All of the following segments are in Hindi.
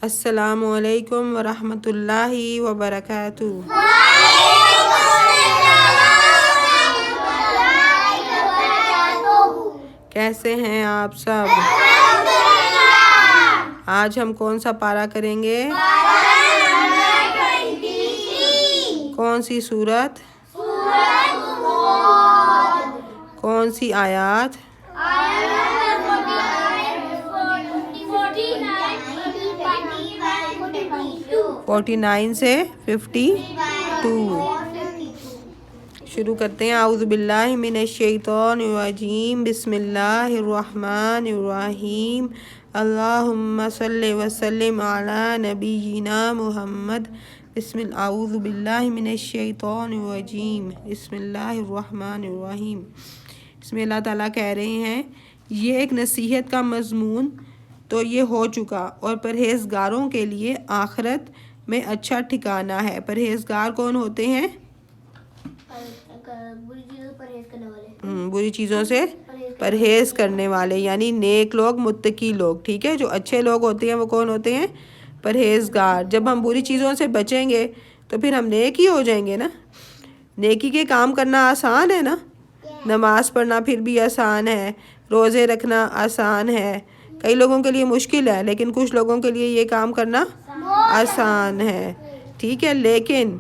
अस्सलामु अलैकुम वरहमतुल्लाहि वबरकातुहू। कैसे हैं आप सब? आज हम कौन सा पारा करेंगे? कौन सी सूरत? कौन सी आयत? 49 से 52। शुरू करते हैं। आऊज़ु बिल्लाहि मिनश शैतानिर रजीम, बिस्मिल्लाहिर्रहमानिर्रहीम, अल्लाहुम्मा सल्लि व सल्लिम अला नबिय्यिना मुहम्मद। आऊज़ु बिल्लाहि मिनश शैतानिर रजीम, बिस्मिल्लाहिर्रहमानिर्रहीम। इसमें अल्लाह ताला कह रहे हैं, ये एक नसीहत का मज़मून तो ये हो चुका, और परहेज़गारों के लिए आखिरत में अच्छा ठिकाना है। परहेज़गार कौन होते हैं? बुरी चीज़ों से परहेज़ करने वाले, यानी नेक लोग, मुत्तकी लोग। ठीक है, जो अच्छे लोग होते हैं वो कौन होते हैं? परहेज़गार। जब हम बुरी चीज़ों से बचेंगे तो फिर हम नेक ही हो जाएंगे ना। नेकी के काम करना आसान है ना। नमाज़ पढ़ना फिर भी आसान है, रोज़े रखना आसान है। कई लोगों के लिए मुश्किल है, लेकिन कुछ लोगों के लिए ये काम करना आसान है। ठीक है, लेकिन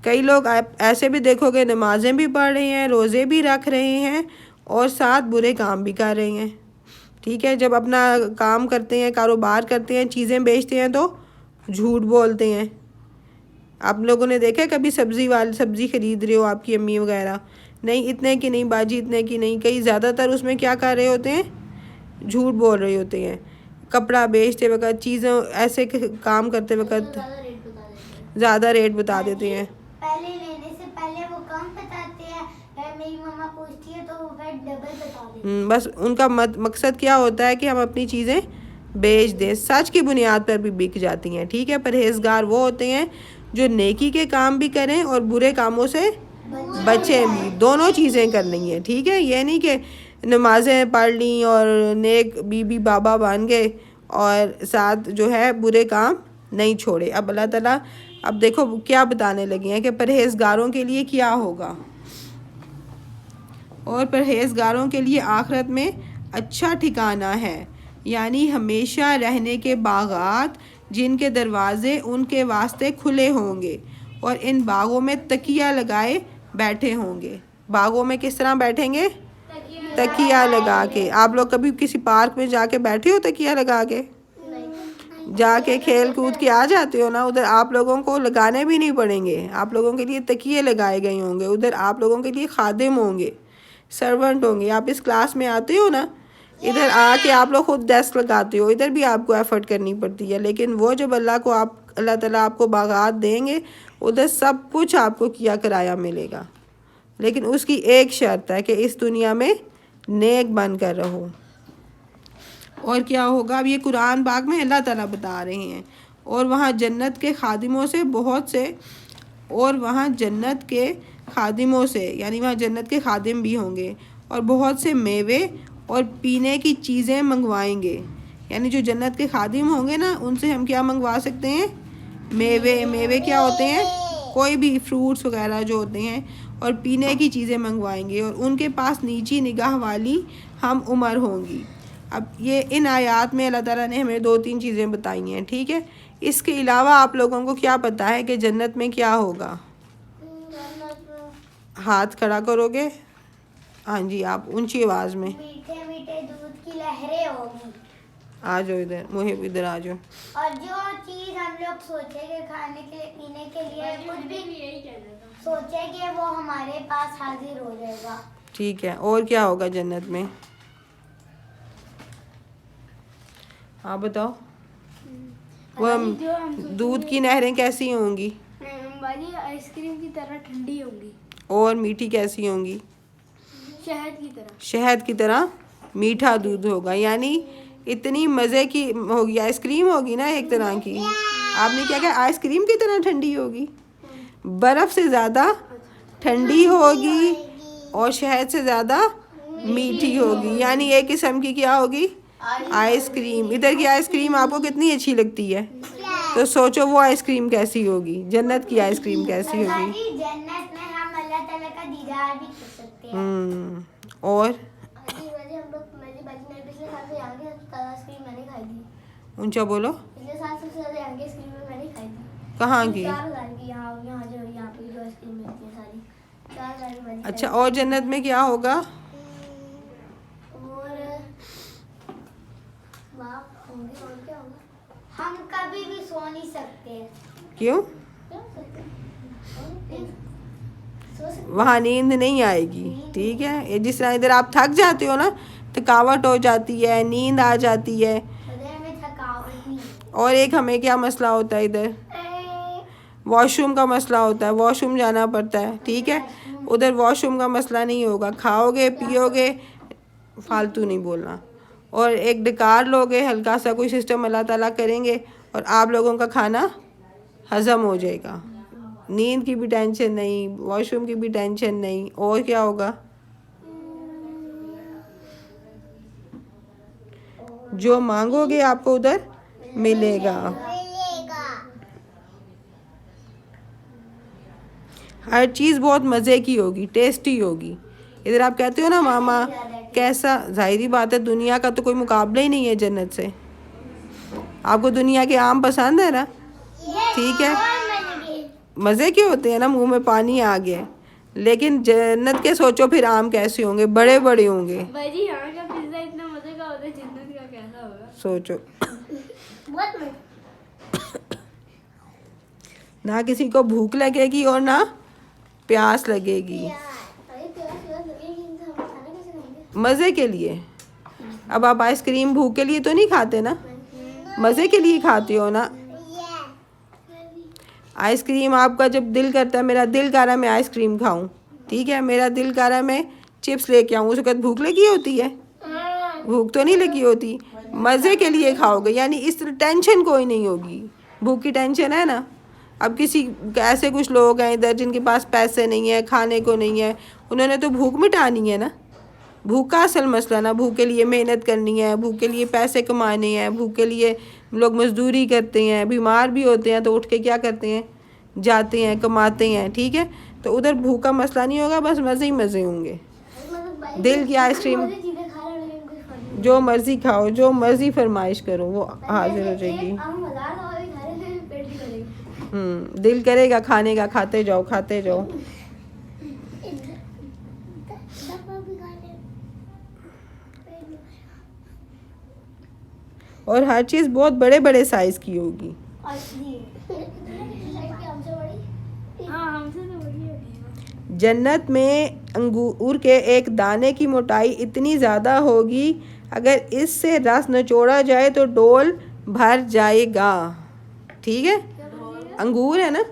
कई लोग आप ऐसे भी देखोगे, नमाज़ें भी पढ़ रहे हैं, रोज़े भी रख रहे हैं और साथ बुरे काम भी कर रहे हैं। ठीक है, जब अपना काम करते हैं, कारोबार करते हैं, चीज़ें बेचते हैं तो झूठ बोलते हैं। आप लोगों ने देखा कभी सब्ज़ी ख़रीद रहे हो, आपकी अम्मी वगैरह, नहीं इतने की नहीं बाजी, इतने की नहीं, कई ज़्यादातर उसमें क्या कर रहे होते हैं? झूठ बोल रहे होते हैं। कपड़ा बेचते वक्त, चीज़ें ऐसे काम करते वक्त ज़्यादा रेट बता देते हैं। पहले लेने से पहले वो कम बताते हैं, मेरी मम्मा पूछती है तो वो डबल बता देते हैं। बस उनका मकसद क्या होता है कि हम अपनी चीज़ें बेच दें। सच की बुनियाद पर भी बिक जाती हैं। ठीक है, परहेज़गार वो होते हैं जो नेकी के काम भी करें और बुरे कामों से बचें भी। दोनों चीज़ें करनी है। ठीक है, ये नहीं कि नमाज़ें पढ़ ली और नेक बीबी बाबा बन गए और साथ जो है बुरे काम नहीं छोड़े। अब अल्लाह ताला अब देखो क्या बताने लगे हैं कि परहेज़गारों के लिए क्या होगा, और परहेज़गारों के लिए आखिरत में अच्छा ठिकाना है, यानी हमेशा रहने के बागात जिनके दरवाज़े उनके वास्ते खुले होंगे और इन बागों में तकिया लगाए बैठे होंगे। बागों में किस तरह बैठेंगे? तकिया लगा के। आप लोग कभी किसी पार्क में जाके बैठे हो तकिया लगा के? जाके खेल कूद के आ जाते हो ना। उधर आप लोगों को लगाने भी नहीं पड़ेंगे, आप लोगों के लिए तकिए लगाए गए होंगे। उधर आप लोगों के लिए खादिम होंगे, सर्वेंट होंगे। आप इस क्लास में आते हो ना, इधर आके आप लोग खुद डेस्क लगाते हो, इधर भी आपको एफर्ट करनी पड़ती है। लेकिन वो जब अल्लाह ताला आपको बागात देंगे, उधर सब कुछ आपको किया कराया मिलेगा। लेकिन उसकी एक शर्त है कि इस दुनिया में नेक बन कर रहो। और क्या होगा? अब ये कुरान पाक में अल्लाह ताला बता रहे हैं। और वहाँ जन्नत के खादिमों से यानी वहाँ जन्नत के खादिम भी होंगे और बहुत से मेवे और पीने की चीज़ें मंगवाएंगे। यानी जो जन्नत के खादिम होंगे ना, उनसे हम क्या मंगवा सकते हैं? मेवे क्या होते हैं? कोई भी फ्रूट्स वगैरह जो होते हैं, और पीने की चीज़ें मंगवाएंगे, और उनके पास नीची निगाह वाली हम उम्र होंगी। अब ये इन आयात में अल्लाह ताला ने हमें 2-3 चीज़ें बताई हैं। ठीक है, इसके अलावा आप लोगों को क्या पता है कि जन्नत में क्या होगा? हाथ खड़ा करोगे? हाँ जी, आप ऊंची आवाज़ में। मीठे मीठे दूध की लहरें होंगी। आ जाओ इधर, मुहिब इधर आ जाओ। और जो चीज़ हम लोग सोचेंगे खाने के लिए, पीने के लिए, कुछ भी सोचेंगे, वो हमारे पास हाजिर हो जाएगा। ठीक है, और क्या होगा जन्नत में? हाँ बताओ। वो दूध की नहरें कैसी होंगी? आइसक्रीम की तरह ठंडी होंगी। और मीठी कैसी होंगी? शहद की तरह। शहद की तरह मीठा दूध होगा, यानी इतनी मज़े की होगी। आइसक्रीम होगी ना एक तरह की। आपने क्या कहा? आइसक्रीम की तरह ठंडी होगी, बर्फ़ से ज़्यादा ठंडी होगी और शहद से ज़्यादा मीठी होगी। यानी एक किस्म की क्या होगी? आइसक्रीम। इधर की आइसक्रीम आपको कितनी अच्छी लगती है? तो सोचो वो आइसक्रीम कैसी होगी, जन्नत की आइसक्रीम कैसी होगी। जन्नत में हम अल्लाह ताला का दीदार भी कर सकते हैं। और हम लोग पिछले साल से यहाँ की आइसक्रीम मैंने खाई थी। ऊंचा बोलो। पिछले साल सबसे ज्यादा यहाँ की आइसक्रीम मैंने खाई थी। कहाँ की? 4,000 की। यहाँ पे जो आइसक्रीम मिलती है सारी 4,000 की। अच्छा, और जन्नत में क्या होगा? और क्या होगा? हम कभी भी सो नहीं सकते। क्यों? वहाँ नींद नहीं आएगी, ठीक है। ये जिस तरह इधर आप थक जाते हो ना, थकावट हो जाती है, नींद आ जाती है। और एक हमें क्या मसला होता है इधर, वॉशरूम का मसला होता है, वॉशरूम जाना पड़ता है, ठीक है। उधर वॉशरूम का मसला नहीं होगा, खाओगे पियोगे, फालतू नहीं बोलना, और एक डकार लोगे, हल्का सा कोई सिस्टम अल्लाह ताला करेंगे और आप लोगों का खाना हज़म हो जाएगा। नींद की भी टेंशन नहीं, वॉशरूम की भी टेंशन नहीं। और क्या होगा? जो मांगोगे आपको उधर मिलेगा। हर चीज़ बहुत मज़े की होगी, टेस्टी होगी। इधर आप कहते हो ना मामा कैसा, जाहिरी बात है दुनिया का तो कोई मुकाबला ही नहीं है जन्नत से। आपको दुनिया के आम पसंद है ना, ठीक है, मज़े के होते हैं ना, मुंह में पानी आ गया। लेकिन जन्नत के सोचो फिर आम कैसे होंगे, बड़े बड़े होंगे। भाई यहाँ का पिज्जा इतना मजे का होता है, जन्नत का कैसा होगा सोचो। ना किसी को भूख लगेगी और ना प्यास लगेगी, मज़े के लिए। अब आप आइसक्रीम भूख के लिए तो नहीं खाते ना, मज़े के लिए खाते हो ना। आइसक्रीम आपका जब दिल करता है, मेरा दिल कर रहा है मैं आइसक्रीम खाऊं, ठीक है, मेरा दिल कर रहा है मैं चिप्स लेके आऊँ, उस वक्त भूख लगी होती है? भूख तो नहीं लगी होती। मज़े के लिए खाओगे, यानी इस टेंशन कोई नहीं होगी। भूख की टेंशन है ना। अब किसी ऐसे कुछ लोग हैं इधर जिनके पास पैसे नहीं है, खाने को नहीं है, उन्होंने तो भूख मिटानी है ना। भूख का असल मसला ना, भूख के लिए मेहनत करनी है, भूख के लिए पैसे कमाने हैं, भूख के लिए लोग मजदूरी करते हैं, बीमार भी होते हैं तो उठ के क्या करते हैं, जाते हैं, कमाते हैं, ठीक है। तो उधर भूख का मसला नहीं होगा, बस मज़े ही मज़े होंगे। दिल की आइसक्रीम जो मर्ज़ी खाओ, जो मर्ज़ी फरमाइश करो, वो हाजिर हो जाएगी। दिल करेगा खाने का, खाते जाओ खाते जाओ। और हर चीज़ बहुत बड़े बड़े साइज़ की होगी। जन्नत में अंगूर के एक दाने की मोटाई इतनी ज़्यादा होगी, अगर इससे रस निचोड़ा जाए तो डोल भर जाएगा, ठीक है। अंगूर है ना,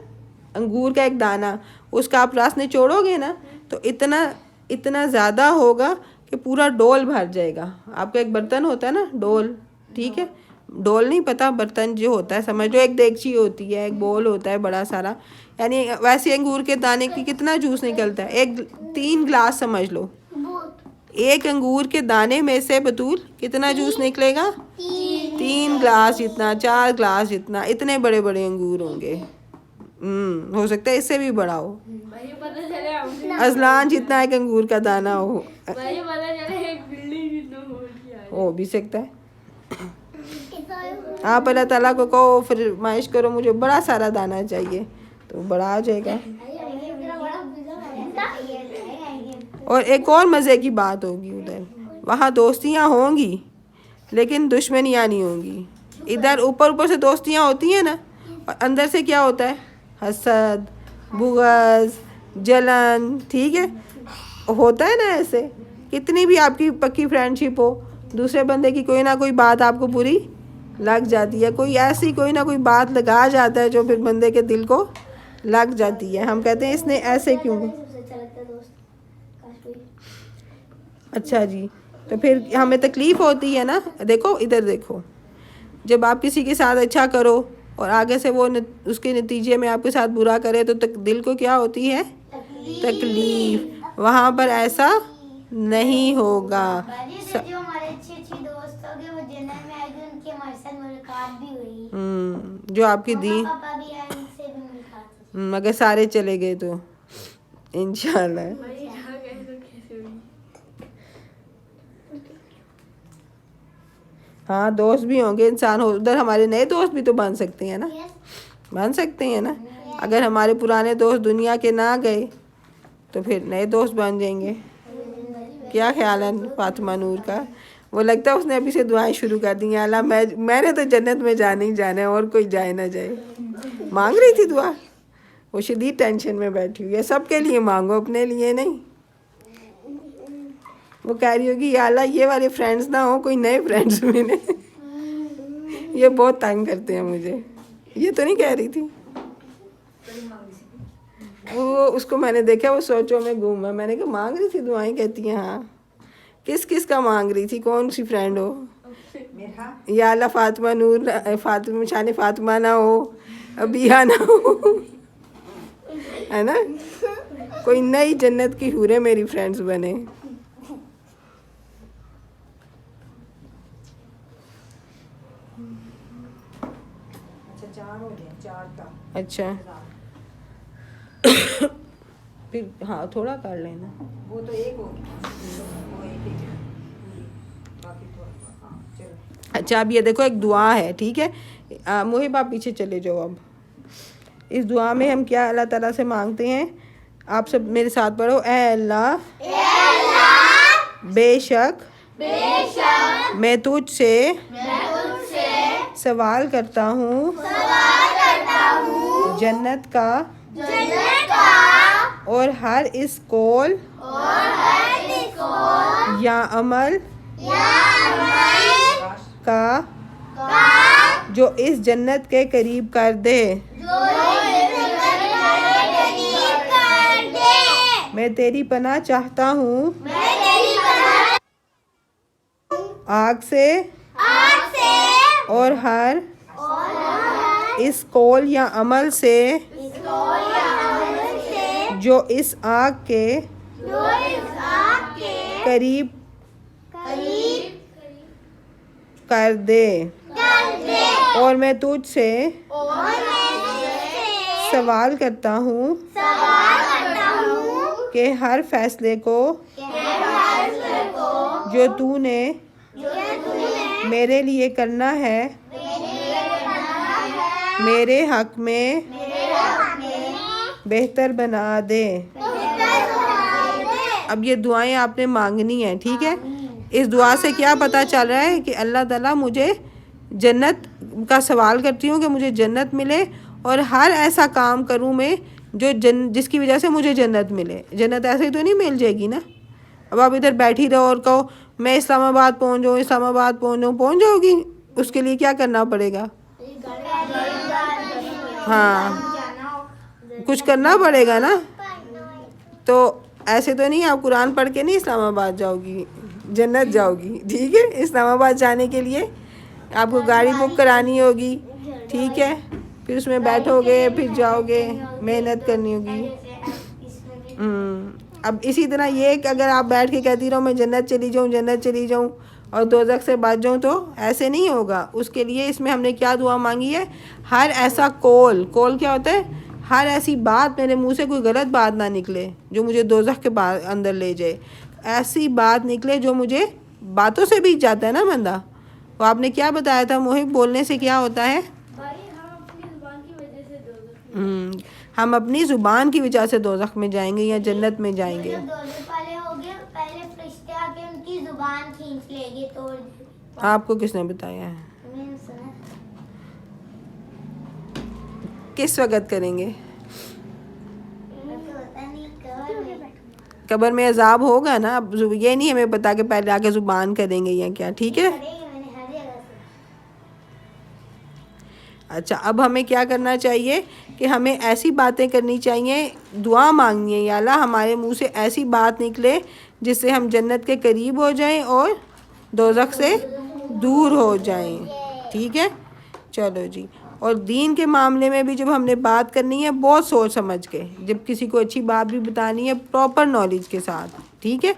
अंगूर का एक दाना, उसका आप रस निचोड़ोगे ना तो इतना ज़्यादा होगा कि पूरा डोल भर जाएगा। आपका एक बर्तन होता है ना, डोल, ठीक है, डोल नहीं पता, बर्तन जो होता है समझ लो, एक देगची होती है, एक बोल होता है बड़ा सारा, यानी वैसे अंगूर के दाने की कितना जूस निकलता है, 3 गिलास समझ लो। एक अंगूर के दाने में से बतूल कितना जूस निकलेगा? 3 गिलास जितना, 4 गिलास जितना, इतने बड़े बड़े अंगूर होंगे। हो सकता है इससे भी बड़ा हो, अजलान जितना एक अंगूर का दाना हो भी सकता है। आप अल्लाह ताला को कहो, फरमाइश करो मुझे बड़ा सारा दाना चाहिए, तो बड़ा आ जाएगा। और एक और मज़े की बात होगी, उधर वहाँ दोस्तियाँ होंगी लेकिन दुश्मनियाँ नहीं होंगी। इधर ऊपर से दोस्तियाँ होती हैं ना, और अंदर से क्या होता है, हसद, बुग़्ज़, जलन, ठीक है, होता है ना ऐसे। कितनी भी आपकी पक्की फ्रेंडशिप हो, दूसरे बंदे की कोई ना कोई बात आपको बुरी लग जाती है, कोई ऐसी कोई ना कोई बात लगा जाता है जो फिर बंदे के दिल को लग जाती है। हम कहते हैं इसने ऐसे क्यों। अच्छा जी, तो फिर हमें तकलीफ़ होती है ना। देखो इधर देखो, जब आप किसी के साथ अच्छा करो और आगे से वो उसके नतीजे में आपके साथ बुरा करे तो दिल को क्या होती है, तकलीफ़। वहाँ पर ऐसा नहीं होगा। जो हमारे अच्छे दोस्त हो गए वो जन्नत में आएंगे, उनकी हमारे साथ मुलाकात भी हुई। जो आपकी दी। पापा भी आए, इनसे भी मिल खाते। मगर सारे चले गए तो इंशाल्लाह। वही जा गए तो कैसे हुई? हाँ, दोस्त भी होंगे, इंसान हो उधर, हमारे नए दोस्त भी तो बन सकते हैं ना, Yes. बन सकते हैं ना। अगर हमारे पुराने दोस्त दुनिया के ना गए तो फिर नए दोस्त बन जाएंगे। क्या ख्याल है फातिमा नूर का? वो लगता है उसने अभी से दुआएं शुरू कर दी हैं, अल्लाह मैंने तो जन्नत में जाना ही जाना है, और कोई जाए ना जाए। मांग रही थी दुआ, वो शदीद टेंशन में बैठी हुई है। सबके लिए मांगो, अपने लिए नहीं। वो कह रही होगी या अल्लाह ये वाले फ्रेंड्स ना हो, कोई नए फ्रेंड्स मिले। ये बहुत तंग करते हैं मुझे। ये तो नहीं कह रही थी वो, उसको मैंने देखा वो सोचो में गुम है। मैंने कहा मांग रही थी दुआएं, कहती है हाँ। किस किस का मांग रही थी, कौन सी फ्रेंड हो? या अल्लाह फातिमा नूर, फातिमा शान फातिमा ना हो, अबिया ना हो, है ना, कोई नई जन्नत की हूरें मेरी फ्रेंड्स बने। अच्छा फिर हाँ थोड़ा कर लेना। वो तो एक होगी, वो एक ही है, बाकी थोड़ा। हाँ चलो। अच्छा अब ये देखो एक दुआ है, ठीक है। मुहिब आप पीछे चले जाओ। अब इस दुआ में हम क्या अल्लाह ताला से मांगते हैं, आप सब मेरे साथ पढ़ो। ए अल्लाह बेशक मैं तुझसे सवाल करता हूँ जन्नत का और हर इस कौल या अमल का जो इस जन्नत के करीब कर दे। मैं तेरी पनाह चाहता हूँ आग से और हर इस कौल या अमल से जो इस आग के करीब कर दे। और मैं तुझसे सवाल करता हूँ कि हर फैसले को जो तूने मेरे लिए करना है मेरे हक में बेहतर बना दे। अब ये दुआएं आपने मांगनी है, ठीक है। इस दुआ से क्या पता चल रहा है कि अल्लाह ताला मुझे जन्नत का सवाल करती हूँ कि मुझे जन्नत मिले, और हर ऐसा काम करूँ मैं जो जिसकी वजह से मुझे जन्नत मिले। जन्नत ऐसे ही तो नहीं मिल जाएगी ना। अब आप इधर बैठी रहो और कहो मैं इस्लामाबाद पहुँच जाऊँ, इस्लामाबाद पहुँच जाओगी। उसके लिए क्या करना पड़ेगा? हाँ कुछ करना पड़ेगा ना। तो ऐसे तो नहीं आप कुरान पढ़ के नहीं इस्लामाबाद जाओगी, जन्नत जाओगी, ठीक है। इस्लामाबाद जाने के लिए आपको गाड़ी बुक करानी होगी, ठीक है। फिर उसमें बैठोगे, फिर जाओगे, मेहनत करनी होगी। अब इसी तरह ये कि अगर आप बैठ के कहती रहो मैं जन्नत चली जाऊँ, जन्नत चली जाऊँ और दोज़ख से बच जाऊँ, तो ऐसे नहीं होगा। उसके लिए इसमें हमने क्या दुआ मांगी है, हर ऐसा कौल क्या होता है? हर ऐसी बात, मेरे मुंह से कोई गलत बात ना निकले जो मुझे दोज़ख के अंदर ले जाए। ऐसी बात निकले जो मुझे, बातों से बीत जाता है ना बंदा। वो आपने क्या बताया था मुहिब, बोलने से क्या होता है? हम अपनी ज़ुबान की वजह से दोज़ख में जाएंगे या जन्नत में जाएंगे। जब दोज़ख वाले होंगे पहले फरिश्ते आके उनकी जुबान खींच लेंगे, तोड़। आपको किसने बताया है? मैंने सुना। किस वक़्त करेंगे? पता नहीं कब कब्र में अजाब होगा ना। अब ये नहीं हमें पता कि पहले आके ज़ुबान करेंगे या क्या, ठीक है। मैंने हर जगह से। अच्छा अब हमें क्या करना चाहिए कि हमें ऐसी बातें करनी चाहिए, दुआ मांगनी है या अल्लाह हमारे मुंह से ऐसी बात निकले जिससे हम जन्नत के करीब हो जाएं और दोज़ख से दूर हो जाएं, ठीक है। चलो जी। और दीन के मामले में भी जब हमने बात करनी है बहुत सोच समझ के, जब किसी को अच्छी बात भी बतानी है प्रॉपर नॉलेज के साथ, ठीक है।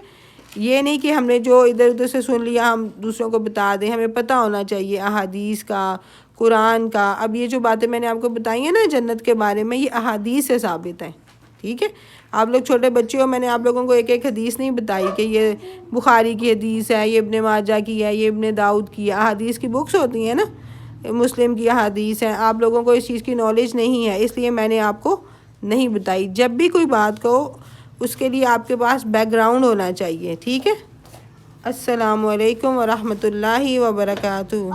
ये नहीं कि हमने जो इधर उधर से सुन लिया हम दूसरों को बता दें। हमें पता होना चाहिए अहादीस का, कुरान का। अब ये जो बातें मैंने आपको बताई हैं ना जन्नत के बारे में, ये अहादीस से साबित है, ठीक है। आप लोग छोटे बच्चे हो, मैंने आप लोगों को एक एक हदीस नहीं बताई कि ये बुखारी की हदीस है, ये इब्ने माजा की है, ये इब्ने दाऊद की है। अहादीस की बुक्स होती हैं ना, मुस्लिम की अहादीस है। आप लोगों को इस चीज़ की नॉलेज नहीं है, इसलिए मैंने आपको नहीं बताई। जब भी कोई बात कहो उसके लिए आपके पास बैकग्राउंड होना चाहिए, ठीक है। अस्सलामु अलैकुम व रहमतुल्लाहि व बरकातुहू।